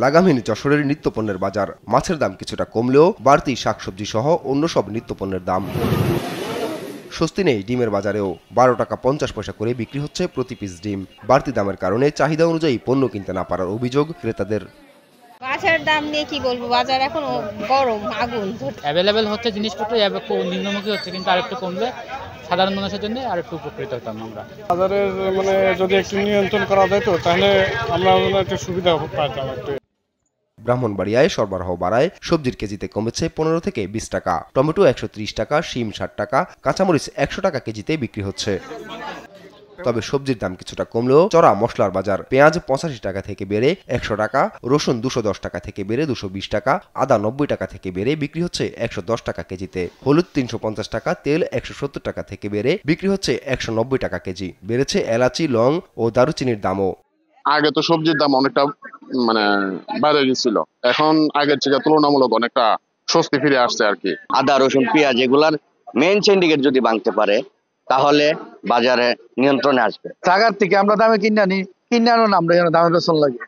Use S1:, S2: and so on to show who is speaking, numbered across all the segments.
S1: লাগামহীন যশোরের নিত্যপণ্যের বাজার। মাছের দাম কিছুটা কমলেও বাড়তি শাকসবজি সহ অন্য সব নিত্যপণ্যের দাম। স্বস্তি নেই ডিমের বাজারেও। 12 টাকা 50 পয়সা করে বিক্রি হচ্ছে প্রতি পিস ডিম। বাড়তি দামের কারণে চাহিদা অনুযায়ী পণ্য কিনতে না পারার অভিযোগ ক্রেতাদের।
S2: মাছের দাম নিয়ে কি বলবো, বাজার এখন গরম আগুন।
S3: অ্যাভেলেবেল হচ্ছে জিনিসপত্র, নিম্নমুখী হচ্ছে, কিন্তু আরেকটু কমলে সাধারণ মানুষের জন্য আরেকটু উপকৃত হতাম আমরা।
S4: বাজারের যদি একটু নিয়ন্ত্রণ করা যেত তাহলে আমরা একটু সুবিধা পাইতাম।
S1: ব্রাহ্মণবাড়িয়ায় সরবরাহ বাড়ায় সবজির কেজিতে কমেছে 15 থেকে 20 টাকা। টমেটো 130 টাকা, শিম 60 টাকা, কাঁচামরিচ 100 টাকা কেজিতে বিক্রি হচ্ছে। তবে সবজির দাম কিছুটা কমলেও চড়া মশলার বাজার। পেঁয়াজ 85 টাকা থেকে বেড়ে 100 টাকা, রসুন 210 টাকা থেকে বেড়ে 220 টাকা, আদা 90 টাকা থেকে বেড়ে বিক্রি হচ্ছে 110 টাকা কেজিতে। হলুদ 350 টাকা, তেল 170 টাকা থেকে বেড়ে বিক্রি হচ্ছে 190 টাকা কেজি। বেড়েছে এলাচি, লং ও দারুচিনির দামও।
S5: আগে তো সবজির দাম অনেকটা বেড়ে গেছিল, এখন আগের থেকে তুলনামূলক অনেকটা স্বস্তি ফিরে আসছে আর কি।
S6: আদা, রসুন, পেঁয়াজ এগুলার মেইন সিন্ডিকেট যদি ভাঙতে পারে তাহলে বাজারে নিয়ন্ত্রণে আসবে।
S7: টাকার থেকে আমরা দামে কিনে আনি না, আমরা যেন দামে বেতন লাগে।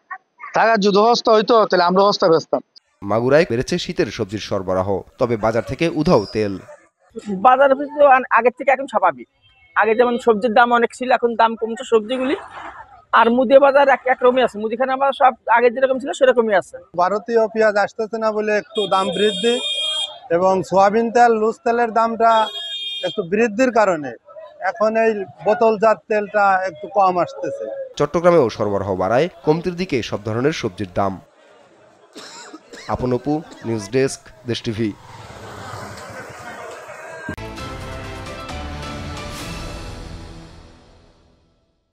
S7: টাকা যদি হস্তা হইতো তাহলে আমরা হস্তা বেচতাম।
S1: মাগুরায় বেড়েছে শীতের সবজির সরবরাহ, তবে বাজার থেকে উধাও তেল।
S8: বাজার আগের থেকে এখন স্বাভাবিক। আগে যেমন সবজির দাম অনেক ছিল, এখন দাম কমছে সবজিগুলি। আর মুদি বাজার একরকমই আছে, মুদিখানা বাজার সব আগে যেরকম ছিল সেরকমই আছে।
S4: ভারতীয় পেঁয়াজ আসতেছে না বলে একটু দাম বৃদ্ধি, এবং সোয়াবিন তেল, লুজ তেলের দামটা একটু বৃদ্ধির কারণে এখন এই বোতলজাত তেলটা একটু কম আসতেছে।
S1: চট্টগ্রামেও সরবরাহ বাড়ায় কমতির দিকে সব ধরনের সবজির দাম। আপন অপু, নিউজ ডেস্ক, দেশ টিভি।